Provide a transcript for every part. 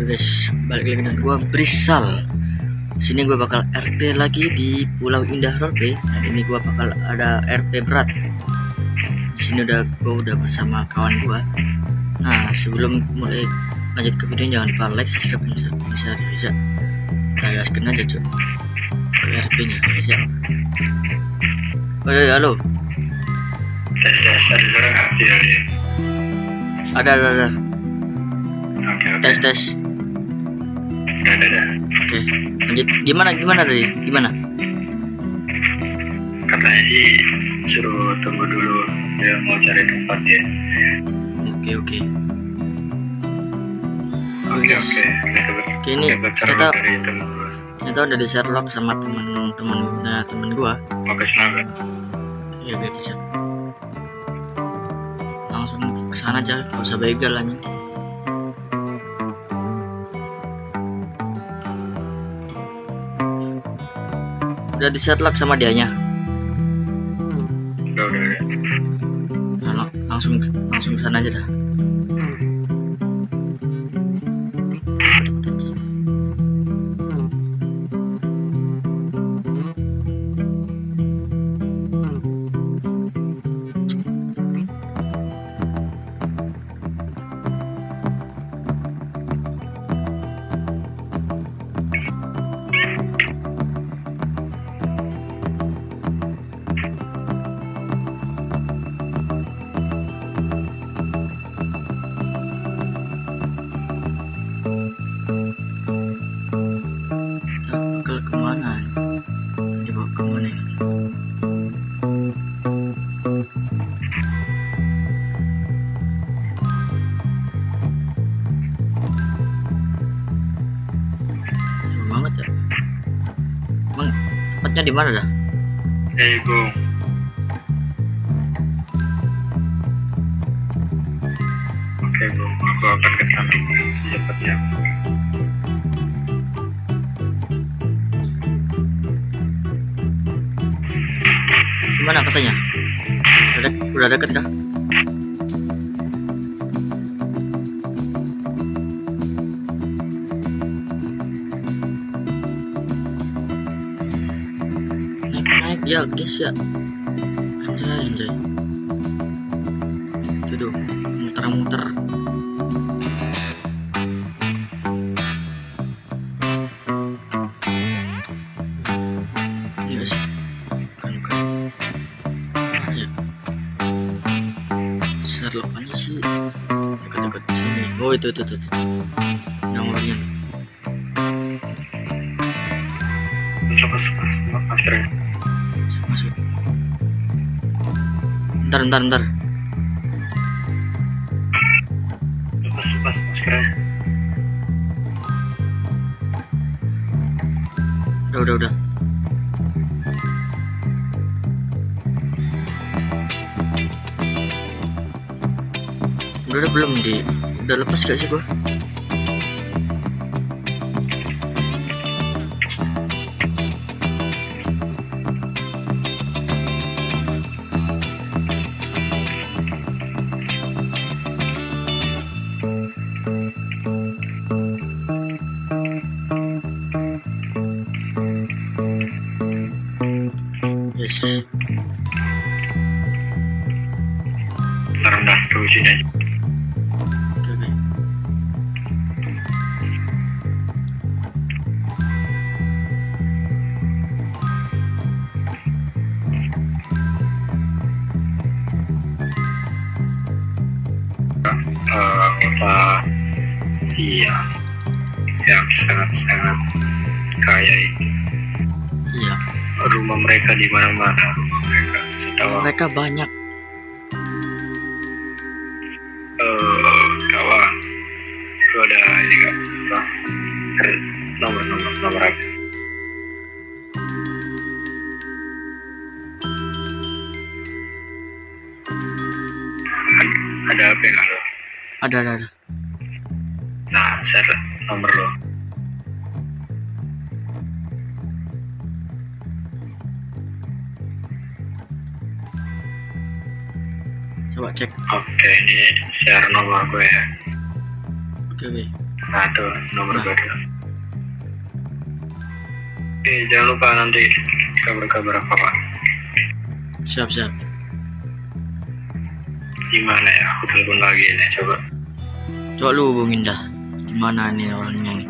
Oke guys, balik lagi dengan gua Brisal. Sini gua bakal RP lagi di Pulau Indah Roleplay. Dan ini gua bakal ada RP berat. Di sini gua udah bersama kawan gua. Nah, sebelum mulai lanjut ke video, jangan lupa like, subscribe, dan share guys ya. Kita gaskan aja cuy ke RP nya guys ya. Oh iya, halo. Ada. Tes. Oke, lanjut. Gimana tadi? Gimana? Katanya sih suruh tunggu dulu, dia mau cari tempat ya. Oke. Oke. Ini kita udah di Sherlock sama temen gua. Mau ke sana kan? Iya guys, siap. Langsung kesana aja, gak usah begal aja. Udah di Sherlock sama dianya. Udah. Nah, langsung kesana aja dah. Cepet aja. Kemana? Tadi bawa kemana ini? Jauh banget ya. Emang tempatnya di mana dah? Bung. Oke Bung, aku akan ke sana secepatnya. Gimana katanya? Udah deket kah? Naik ya guys ya. Anjay. Itu tuh muter-muter. Ini guys. Bukan. Ya. Sherlock aja sih dekat-dekat sini. Oh itu nomornya. Maskernya. Masuk. Ntar. Lepas maskernya. Udah. Udah belum udah lepas gak sih gua? Yes. Rendah terus sini aja. Oke. Kota iya yang sangat kaya ini. Iya. Rumah mereka di mana-mana. Setahu Mereka banyak. kawan, lu ada ini nggak? Nomor apa? Ada apa nggak lo? Ada. Nah, share nomor lo. Coba cek. Oke, ini share nomor gue ya. Oke. Nah tuh nomor Nah. baru. Oke, jangan lupa nanti kabar-kabar apa. Siap. Gimana ya? Aku telepon lagi nih, coba. Coba lu hubungin dah. Gimana nih orangnya nih?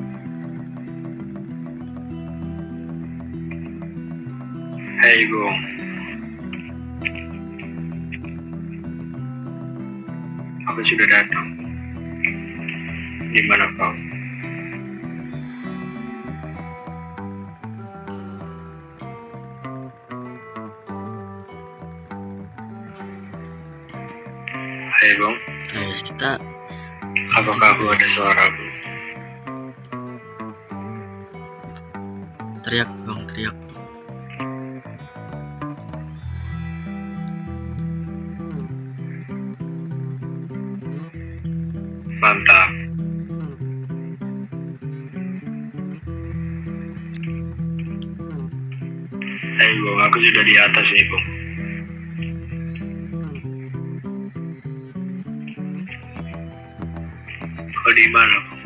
Hei Bung, aku sudah datang. Di mana kau? Hei Bung, Guys, kita apakah aku ada suara Bung? teriak bang, teriak. Mantap. Hei Bung, aku sudah di atas nih Bung. Kau di mana Bung?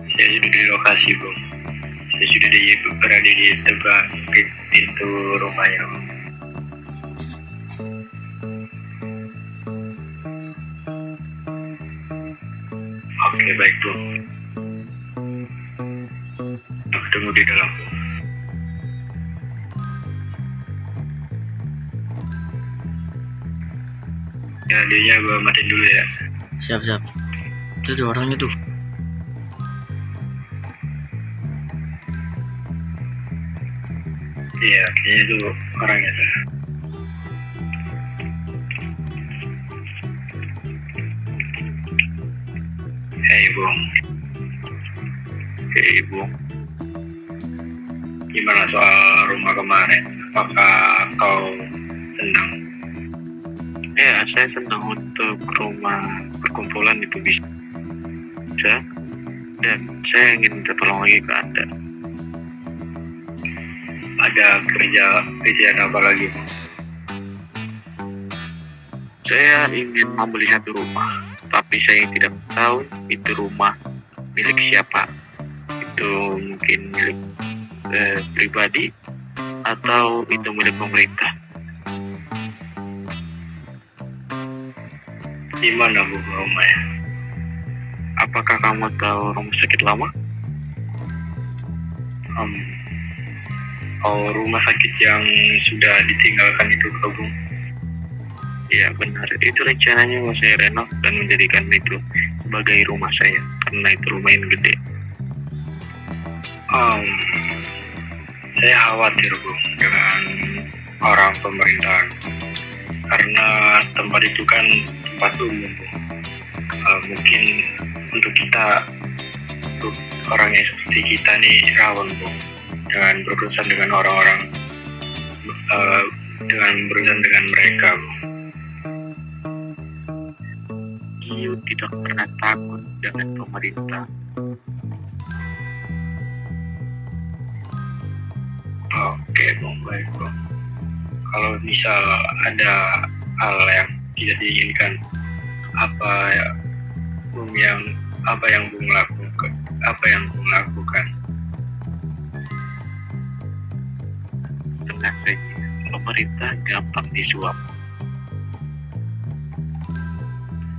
Saya sudah di lokasi Bung. Saya sudah berada di depan pintu rumahnya Bung. Oke, baik Bung. Aku tunggu di dalam Bung. Ya, dia gua matiin dulu ya. Siap. Itu tuh orangnya tuh. Iya, kayaknya itu orangnya tuh. Hei Bung. Hei Bung. Gimana soal rumah kemarin? Apakah kau senang? Ya, saya senang untuk rumah perkumpulan itu bisa, dan saya ingin minta tolong lagi ke Anda. Ada kerjaan apa lagi? Saya ingin membeli satu rumah, tapi saya tidak tahu itu rumah milik siapa. Itu mungkin milik pribadi atau itu milik pemerintah. Di mana Bu rumahnya? Apakah kamu tahu rumah sakit lama? Oh, rumah sakit yang sudah ditinggalkan itu Bung? Ya benar, itu rencananya mau saya renov dan menjadikan itu sebagai rumah saya, karena itu lumayan gede. Saya khawatir Bu dengan orang pemerintahan, karena tempat itu kan tempat umum Bu. Mungkin untuk kita, untuk orang yang seperti kita nih rawan Bu, dengan berurusan dengan orang-orang, dengan berurusan dengan mereka Bu. Kiu tidak pernah takut dengan pemerintah. Oke Bung, baik Bung. Kalau misal ada hal yang tidak diinginkan, apa yang Bung lakukan? Tenang saja, pemerintah gampang disuap.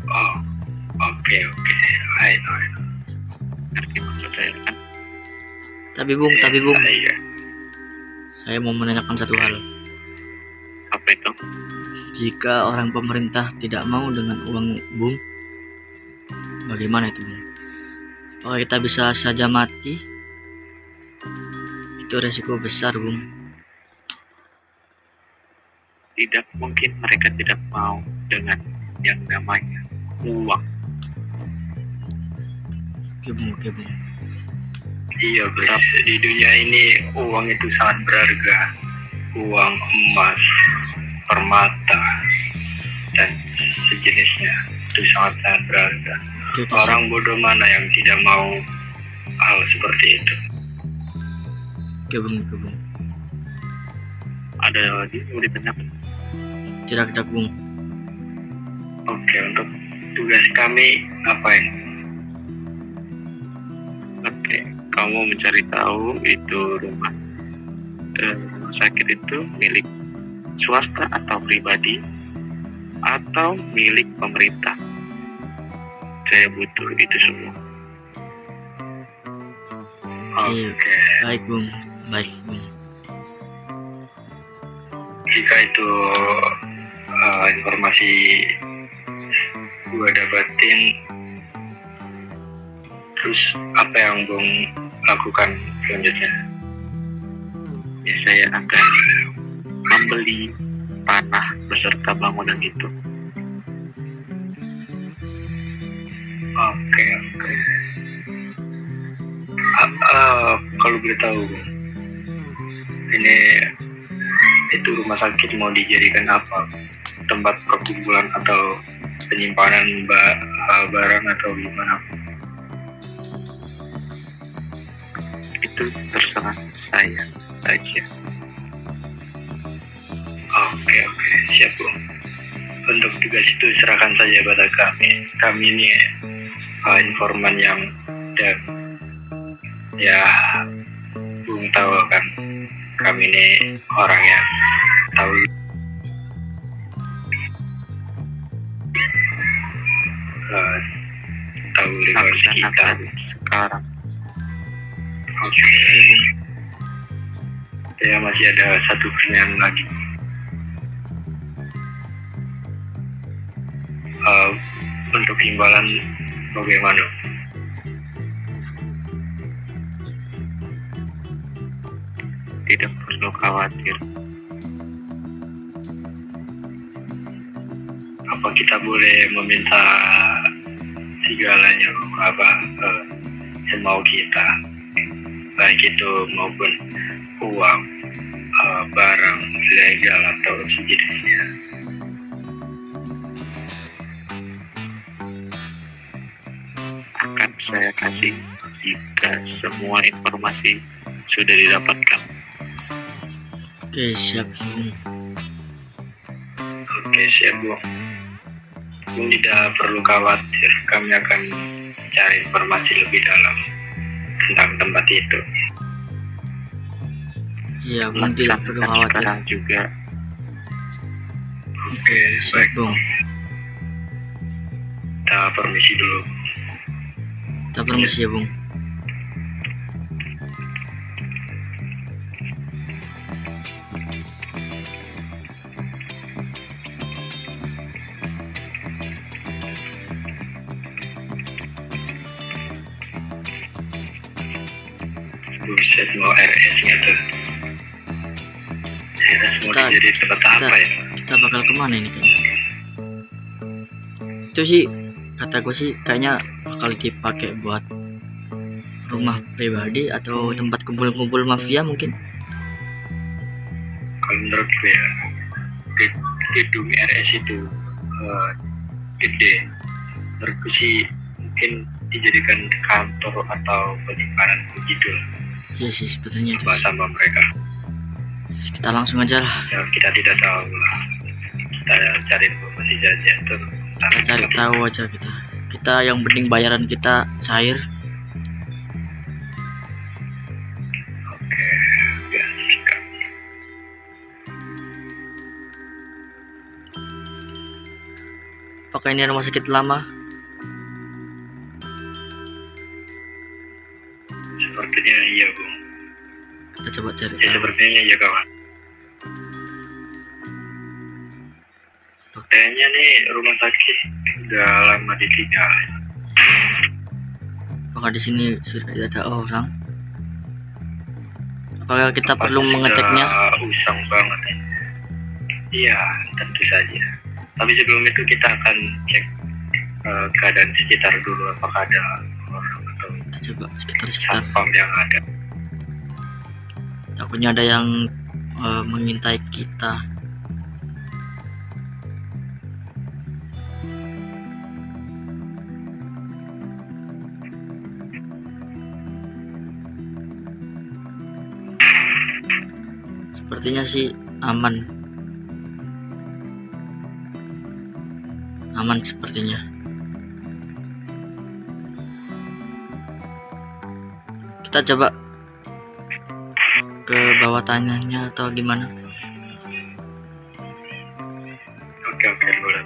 Oh, oke. I know. Ngerti maksud saya kan? Tapi Bung, Saya, saya mau menanyakan satu hal. Apa itu? Jika orang pemerintah tidak mau dengan uang Bung, bagaimana itu Bung? Apakah kita bisa saja mati? Itu resiko besar Bung. Tidak mungkin mereka tidak mau dengan yang namanya uang. Oke Bung. iya guys, di dunia ini uang itu sangat berharga. Uang, emas, permata, dan sejenisnya itu sangat berharga. Oke, Orang bodoh mana yang tidak mau hal seperti itu? Oke Bung. Ada lagi yang mau ditanyakan? Tidak, Bung. Oke, untuk tugas kami apa ini? Oke, kamu mencari tahu itu rumah sakit itu milik swasta atau pribadi atau milik pemerintah. Saya butuh itu semua. Iya. Oke, Baik, Bung. jika itu informasi gue dapetin, terus apa yang Bung lakukan selanjutnya? Ya, saya akan membeli tanah beserta bangunan itu. Oke. Kalau boleh tahu, ini itu rumah sakit mau dijadikan apa? Tempat perkumpulan atau penyimpanan barang atau gimana? Itu terserah saya saja. Oke, siap Bung. Untuk tugas itu serahkan saja pada kami. Kami ini informan yang dan ya Bung tahu kan, kami ini orang yang tahu tahu lingkungan sekitar. Sekarang Oke. Ya, masih ada satu pertanyaan lagi. Untuk imbalan bagaimana? tidak perlu khawatir. Apa kita boleh meminta segalanya, semau kita, baik itu maupun uang, barang legal atau sejenisnya? Akan saya kasih jika semua informasi sudah didapatkan. Oke, siap, Bung. Oke, siap Bung. Bung tidak perlu khawatir, kami akan cari informasi lebih dalam tentang tempat itu. Iya, Bung tidak perlu Laksanakan khawatir. sekarang juga. Oke, Siap, baik. Bung. Kita permisi dulu. Kita permisi ya, Bung. Buset, mau RS gitu. RS mau Kita- jadi tempat apa ya? Kita bakal kemana ini kayaknya? Itu sih kata gue sih kayaknya bakal dipakai buat rumah pribadi atau tempat kumpul-kumpul mafia mungkin. Kalau menurut gue ya, gedung RS itu gede. Menurut gue sih mungkin dijadikan kantor atau penyimpanan begitu Iya sih sebetulnya itu. sama mereka. Kita langsung aja lah. Ya, kita tidak tahu lah. Kita cari informasi saja tuh. Kita cari tahu aja kita. Kita yang penting bayaran kita cair. Oke, gas. Apakah ini rumah sakit lama? Sepertinya iya, Bung. Kita coba cari Ya, tahu. sepertinya iya, kawan. Kayaknya nih rumah sakit udah lama ditinggal. Apakah di sini sudah tidak ada orang? Apakah kita Tempatnya perlu sudah mengeceknya? usang banget ya. Iya, tentu saja. Tapi sebelum itu kita akan cek keadaan sekitar dulu, apakah ada orang atau Kita coba sekitar. satpam yang ada. Takutnya ada yang mengintai kita. Sepertinya sih Aman sepertinya. Kita coba ke bawah tanahnya atau gimana? Oke, boleh.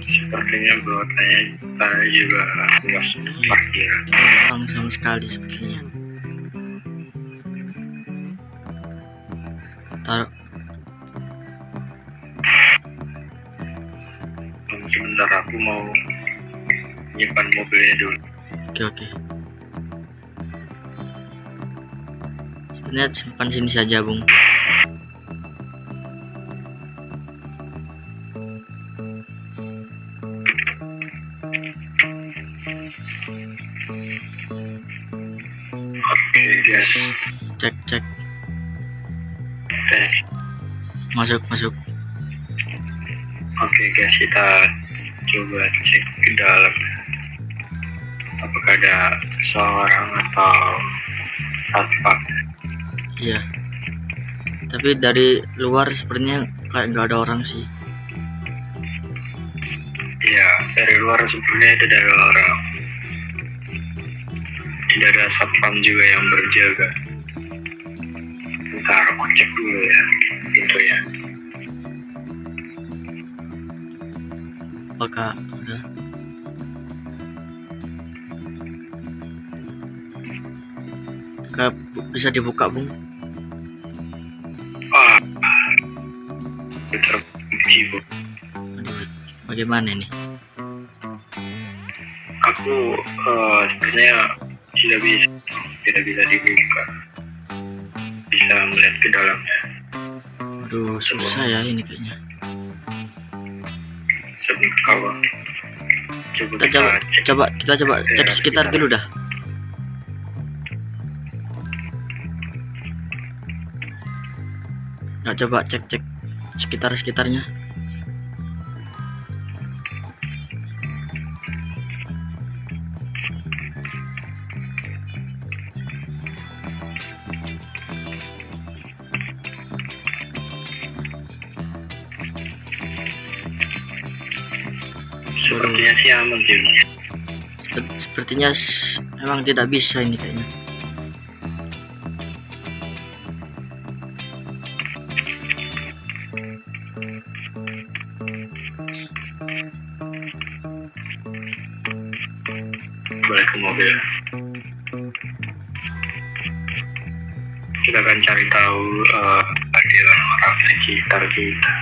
Sepertinya bawah tanah juga luas parkiran. Orang sama sekali sepertinya. Taruh. Sebentar, aku mau nyimpan mobilnya dulu. Oke. Sebenarnya simpan sini saja, Bung. Oke, guys. Cek. Tes. Masuk. Oke, guys, kita coba cek ke dalam. Apakah ada seseorang atau satpam? Iya. Tapi dari luar sepertinya kayak nggak ada orang sih. Iya, dari luar sepertinya tidak ada orang. Tidak ada satpam juga yang berjaga. Bentar, aku cek dulu ya pintunya. Apakah ada? Bisa dibuka, Bung? Wah, terkunci, Bu. Aduh, bagaimana ini? Aku sebenarnya tidak bisa dibuka. Bisa melihat ke dalamnya. Aduh, susah ya ini kayaknya. Sebentar, kawan. Kita coba cek sekitar dulu dah. Nah, coba cek sekitarnya. Sepertinya sih aman sih. Sepertinya emang tidak bisa ini kayaknya. Boleh ke mobil. Kita akan cari tahu panggilan orang sekitar kita.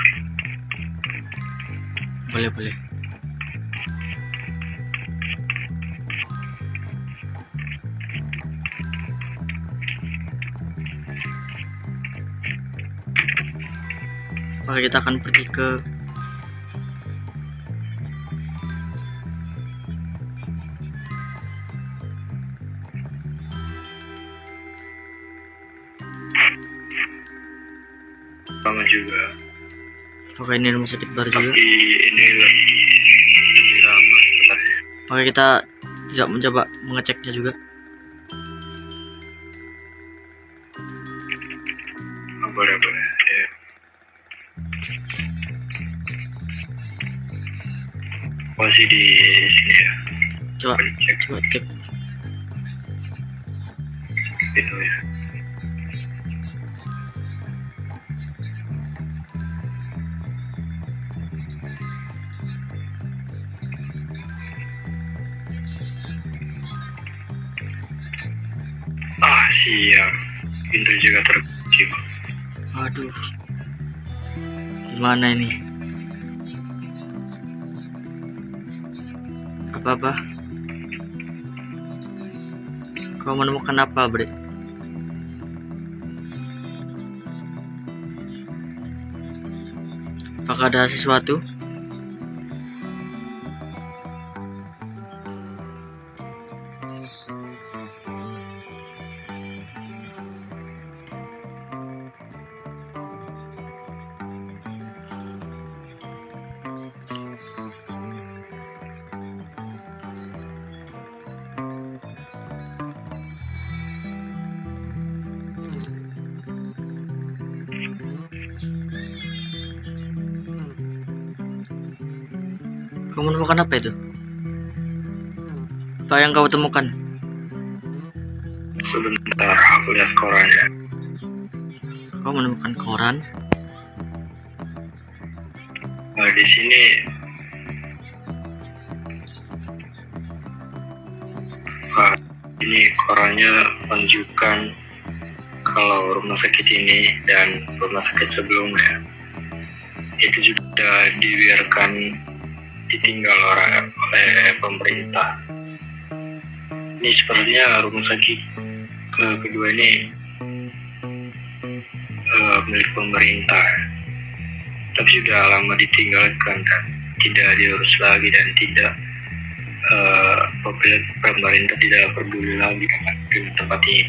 Boleh. Maka kita akan pergi ke Sama juga. apakah ini rumah sakit baru juga? Tapi ini lebih lama sebenarnya. Apakah kita tidak mencoba mengeceknya juga? Boleh. Ya. Masih di sini ya. Coba Cek cek. pintunya. Siap. Pintu juga terkunci. Aduh, gimana ini? Apa? Kau menemukan apa, Bre? Apakah ada sesuatu? Kau menemukan apa itu? Apa yang kau temukan? Sebentar, aku lihat korannya. Kau menemukan koran? Di sini ini korannya menunjukkan kalau rumah sakit ini dan rumah sakit sebelumnya itu juga dibiarkan ditinggal oleh pemerintah. Ini sepertinya rumah sakit kedua ini milik pemerintah, tapi sudah lama ditinggalkan dan tidak diurus lagi dan tidak pemerintah tidak peduli lagi dengan tempat ini.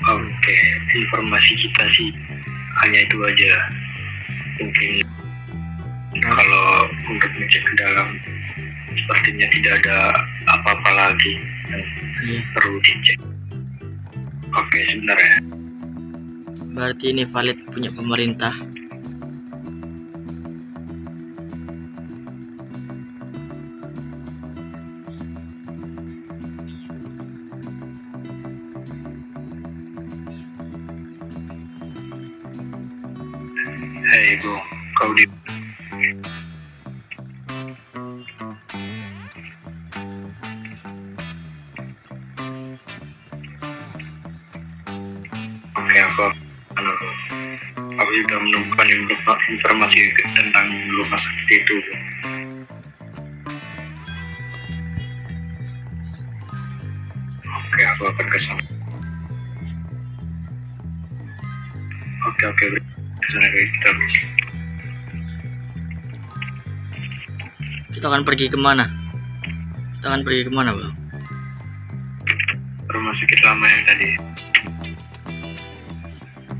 Oke, informasi kita sih hanya itu aja. Mungkin kalau untuk ngecek ke dalam sepertinya tidak ada apa-apa lagi yang Iya. perlu dicek. Oke, sebentar ya. Berarti ini valid punya pemerintah. Hei Bu, kau di Oke, aku juga menemukan informasi tentang rumah sakit itu. Oke, aku akan ke sana. Oke, ke sana kita. Kita akan pergi kemana? Bang? Rumah sakit lama yang tadi.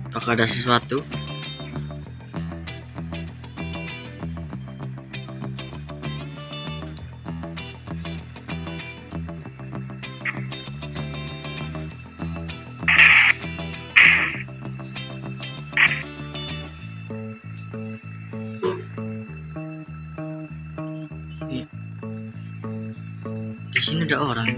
Apakah ada sesuatu? Iya. Di sini ada orang.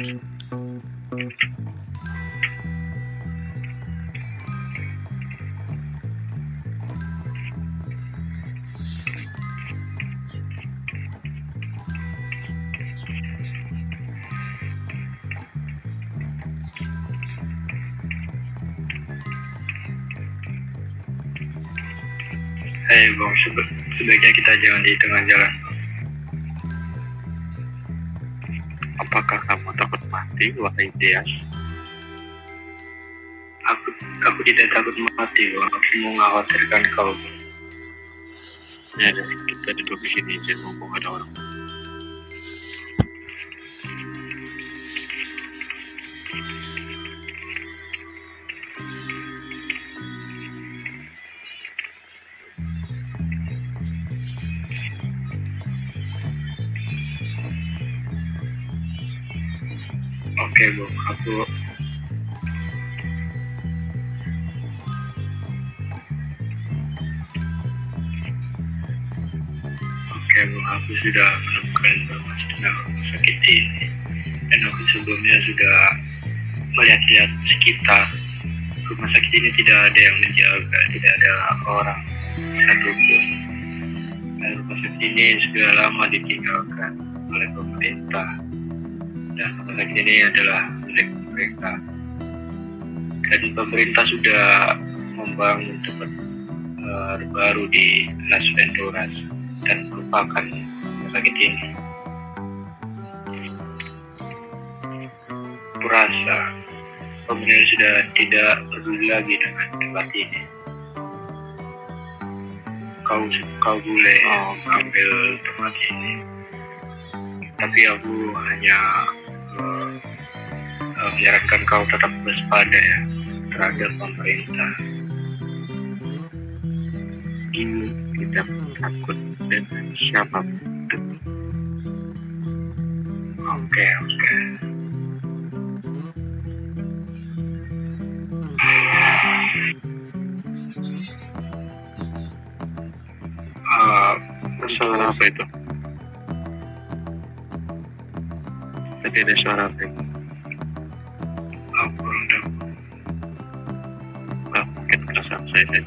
Hei Bang, sebaiknya kita jangan di tengah jalan. Apakah kamu takut mati, wahai Dias? Aku tidak takut mati, Bang. Aku mengkhawatirkan kau. Ya, dan kita duduk di sini aja, mumpung ada orang. Oke, Bang. Aku sudah menemukan informasi tentang rumah sakit ini, dan aku sebelumnya sudah melihat-lihat sekitar. Rumah sakit ini tidak ada yang menjaga, tidak ada orang satupun. Dan rumah sakit ini sudah lama ditinggalkan oleh pemerintah, dan rumah sakit ini adalah milik mereka. Dan pemerintah sudah membangun tempat baru di Las Venturas dan merupakan rumah sakit ini. Kurasa pemerintah sudah tidak peduli lagi dengan tempat ini. Kau boleh ambil tempat ini, tapi aku hanya menyarankan kau tetap waspada ya terhadap pemerintah. Ini tidak takut dengan siapapun. Oke. apa itu? Tadi ada suara apa itu? Aku kurang tahu. Mungkin perasaan saya saja.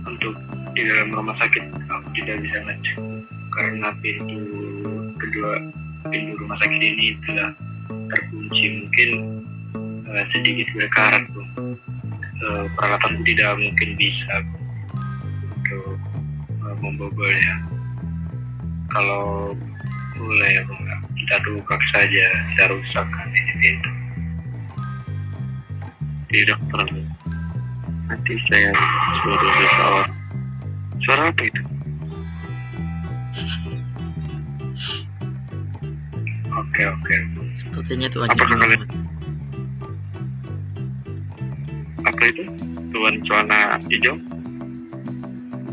Untuk di dalam rumah sakit aku tidak bisa ngecek karena pintu rumah sakit ini telah terkunci. Mungkin sedikit berkarat, Bung. Peralatanku tidak mungkin bisa untuk membobolnya. Kalau boleh, Bung, kita tukar saja, kita rusakkan ini pintu. Tidak perlu. Nanti saya suruh seseorang. Suara apa itu? Oke. Sepertinya itu Apakah anjing. kalian- Apa itu? Tuan celana hijau?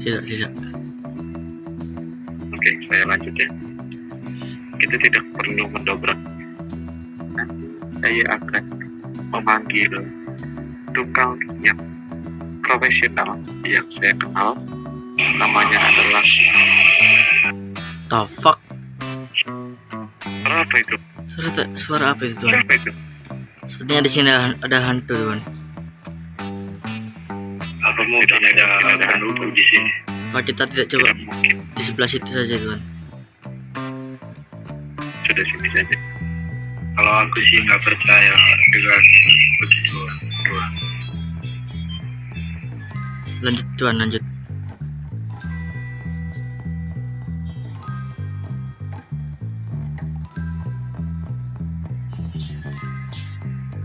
Tidak. Oke, saya lanjut ya. Kita tidak perlu mendobrak. Nanti saya akan memanggil tukang yang profesional yang saya kenal. Namanya adalah The fuck? suara apa itu? Suara apa itu, Tuan? Siapa itu? Sepertinya di sini ada hantu, Tuan. Apa mungkin ada hantu di sini? Apa kita tidak coba Tidak mungkin. di sebelah situ saja, Tuan? Sudah sini saja. Kalau aku sih nggak percaya dengan begitu, Tuan. Lanjut, Tuan, lanjut.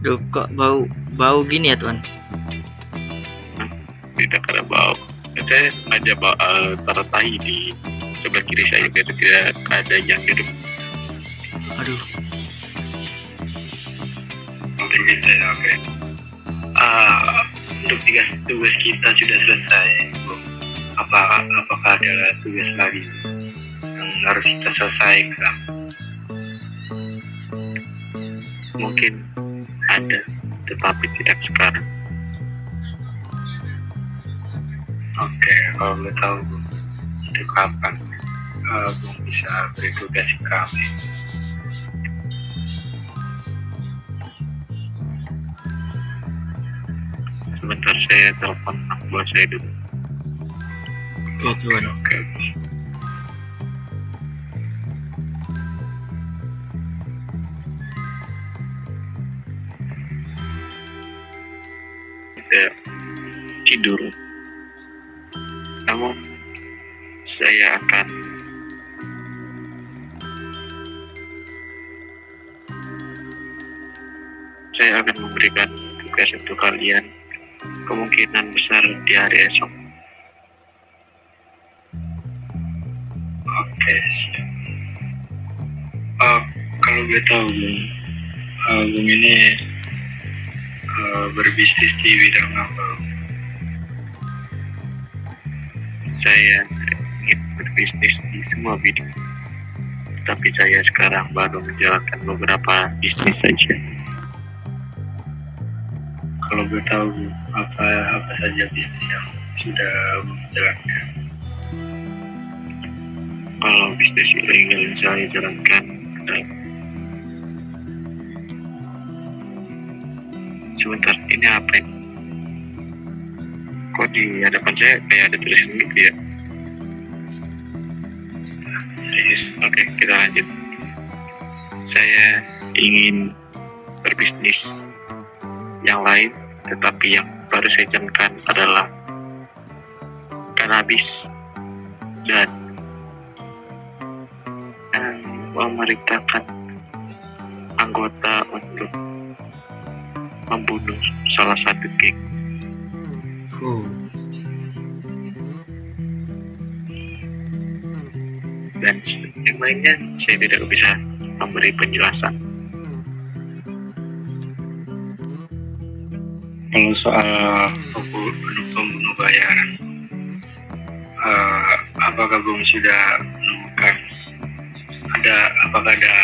Duh, kok bau gini ya, Tuan? Tidak ada bau. Saya sengaja taruh tahi di sebelah kiri saya biar tidak ada yang hidup. Aduh, Oke, gitu ya, oke. Untuk tugas kita sudah selesai, Bung. Apakah ada tugas lagi yang harus kita selesaikan? Mungkin ada, tetapi tidak sekarang. Oke, kalau boleh tahu, Bung, untuk kapan Bung bisa beri tugas ke kami? Sebentar saya telepon anak buah saya dulu. oke, Tuan. Oke. Saya tidur. Namun saya akan memberikan tugas untuk kalian kemungkinan besar di hari esok. Oke, siap. Kalau gue tahu, Bung, Bung ini berbisnis di bidang apa? Saya ingin berbisnis di semua bidang, tapi saya sekarang baru menjalankan beberapa bisnis saja. Kalau gue tahu, apa saja bisnis yang sudah Bung jalankan? Kalau bisnis ilegal yang saya jalankan sebentar, ini apa ini? Kok di hadapan saya kayak ada tulisan gitu ya? Serius? Oke, kita lanjut. Saya ingin berbisnis yang lain, tetapi yang baru saya jalankan adalah kanabis dan memerintahkan anggota untuk membunuh salah satu geng. Dan yang lainnya saya tidak bisa memberi penjelasan. Kalau soal pembunuh bayaran, apakah Bung sudah menemukan apakah ada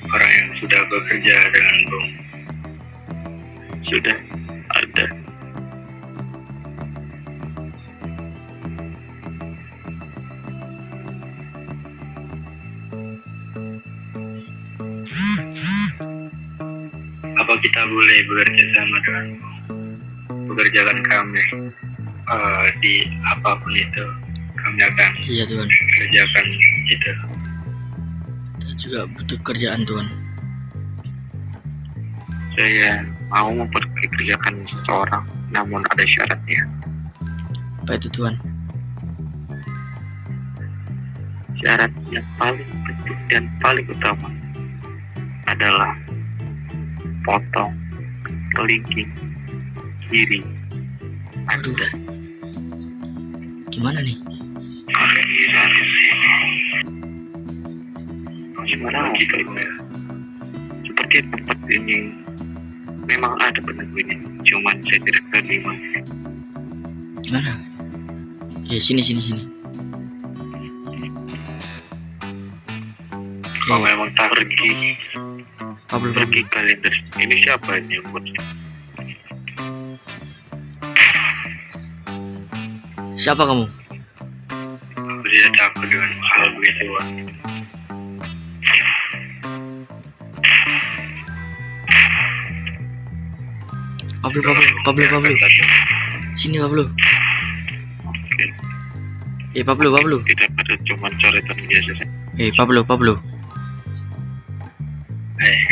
orang yang sudah bekerja dengan Bung? Sudah ada. kita boleh bekerja sama dengan pekerjaan kami di apapun itu kami akan Iya Tuhan, kerjakan itu. kita juga butuh kerjaan Tuhan. Saya mau mempekerjakan seseorang, namun ada syaratnya. Apa itu Tuhan? Syarat yang paling penting dan paling utama adalah potong kelingking kiri Aduh, Anda. gimana nih? Dari sini. Gimana gitu? Seperti tempat ini memang ada penunggunya, cuman saya tidak tahu di mana. Gimana? Sini. Kalau memang tak pergi, Pablo. Pergi kalian dari sini. Ini siapa ini yang buat saya? Siapa kamu? aku tidak takut dengan hal begituan. Pablo. Sini Pablo. Pablo. Tidak ada, cuman coretan biasa saja. Pablo.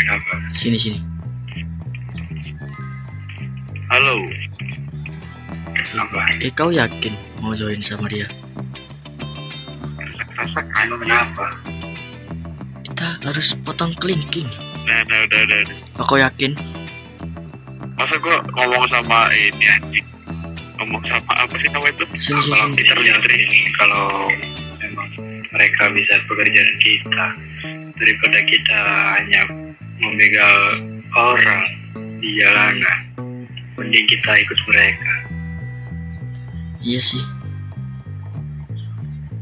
Kenapa? Sini. Halo, Kenapa? Kau yakin mau join sama dia? rasa Kenapa? Kita harus potong kelingking. udah. Apa kau yakin? Masa gua ngomong sama ini anjing? Ngomong sama apa sih nama itu? Sini. Kalau memang mereka bisa pekerjaan kita daripada kita hanya membegal orang di jalanan, mending kita ikut mereka. Iya sih.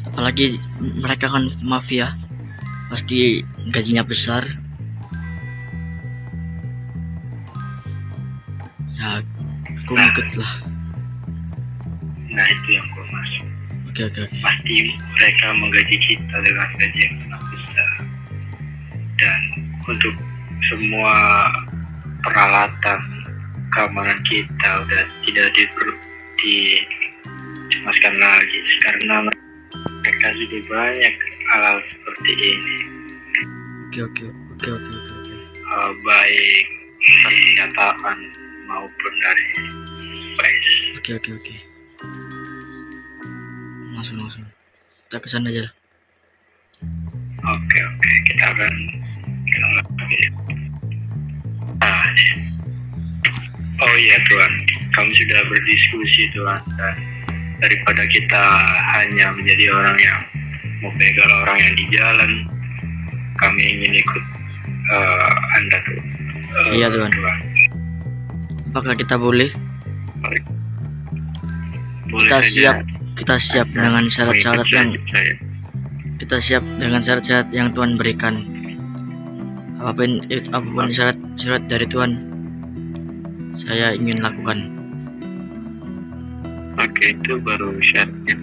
Apalagi mereka kan mafia, pasti gajinya besar. Ya, aku ngikut lah. Nah itu yang gue maksud. Oke. Pasti mereka menggaji kita dengan gaji yang sangat besar. Dan untuk semua peralatan keamanan kita udah tidak dicemaskan lagi karena mereka sudah banyak hal seperti ini. Oke. Baik pernyataan maupun dari press. Oke. Langsung. Kita kesana aja lah. Oke, kita akan sangat oh iya Tuhan, kami sudah berdiskusi Tuhan, dan daripada kita hanya menjadi orang yang membegal orang yang di jalan, kami ingin ikut Anda tuh. Iya, Tuhan. Apakah kita boleh? Boleh Kita saja. siap dengan syarat-syarat yang Saya. kita siap dengan syarat-syarat yang Tuhan berikan. Apapun syarat dari Tuhan, saya ingin lakukan. Oke, itu baru syarat yang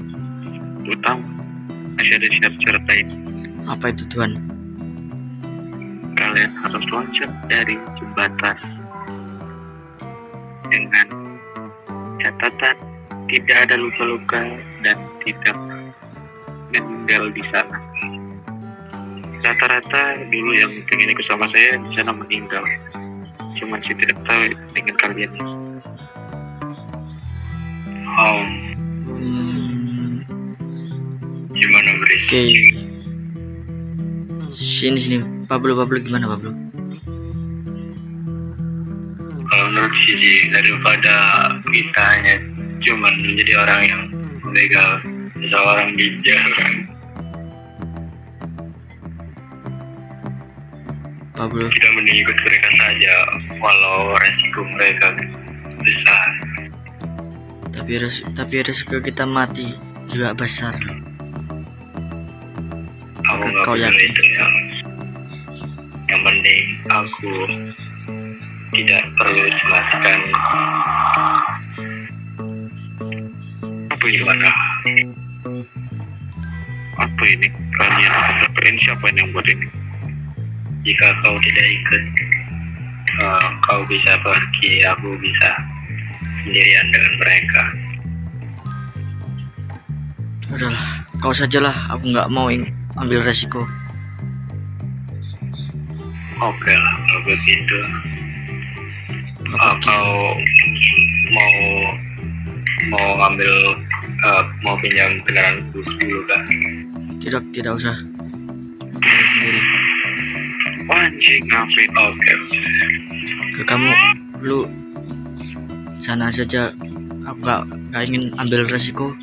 utama. Masih ada syarat-syarat lain. Apa itu Tuhan? Kalian harus loncat dari jembatan dengan catatan tidak ada luka-luka dan tidak meninggal di sana. Rata-rata dulu yang pengen ikut sama saya di sana meninggal. Cuman saya tidak tahu dengan kalian. Gimana Bris? Oke. Sini. Pablo gimana Pablo? Kalau menurut sisi daripada kita hanya cuman menjadi orang yang membegal seseorang di jalan, Pablo, kita mending ikut mereka saja walau resiko mereka besar. tapi resiko kita mati juga besar loh. Aku nggak Kau peduli yakin? itu yang penting aku tidak perlu jelaskan Apa ini? gimana. Apa ini? Kalian ini siapa yang buat ini? Jika kau tidak ikut, kau bisa pergi, aku bisa sendirian dengan mereka. Udahlah, kau sajalah. Aku nggak mau ambil resiko. Oke lah kalau begitu. Apa Kau mau ngambil mau pinjam kendaraan dulu kan? tidak usah. Aku sendiri. Anjing ngapain? Oke. Ke kamu, lu sana saja. Aku nggak ingin ambil resiko.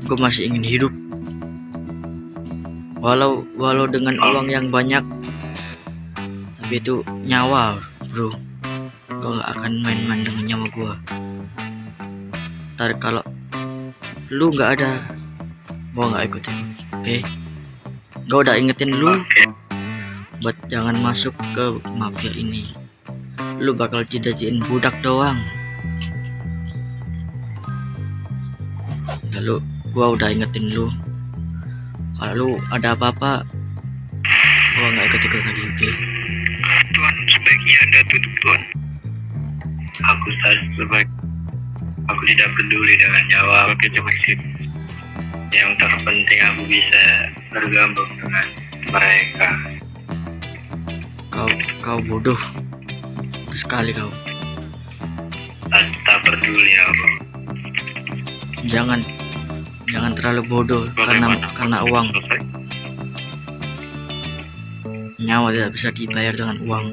Gue masih ingin hidup. Walau dengan uang yang banyak, tapi itu nyawa, bro. Gue nggak akan main-main dengan nyawa gue. Ntar kalau lu nggak ada, gue nggak ikutin. Oke? Gue udah ingetin lu buat jangan masuk ke mafia ini. Lu bakal dijadiin budak doang. Lalu gua udah ingetin lu, kalau lu ada apa-apa, gua nggak ikut-ikut lagi, oke? Tuan, sebaiknya Anda tutup, Tuan. Aku tidak peduli dengan nyawa. Oke, coba sip. Yang terpenting aku bisa bergabung dengan mereka. Kau bodoh sekali kau. Tak peduli aku. Jangan terlalu bodoh Bagaimana? karena uang. Selesai. Nyawa tidak bisa dibayar dengan uang.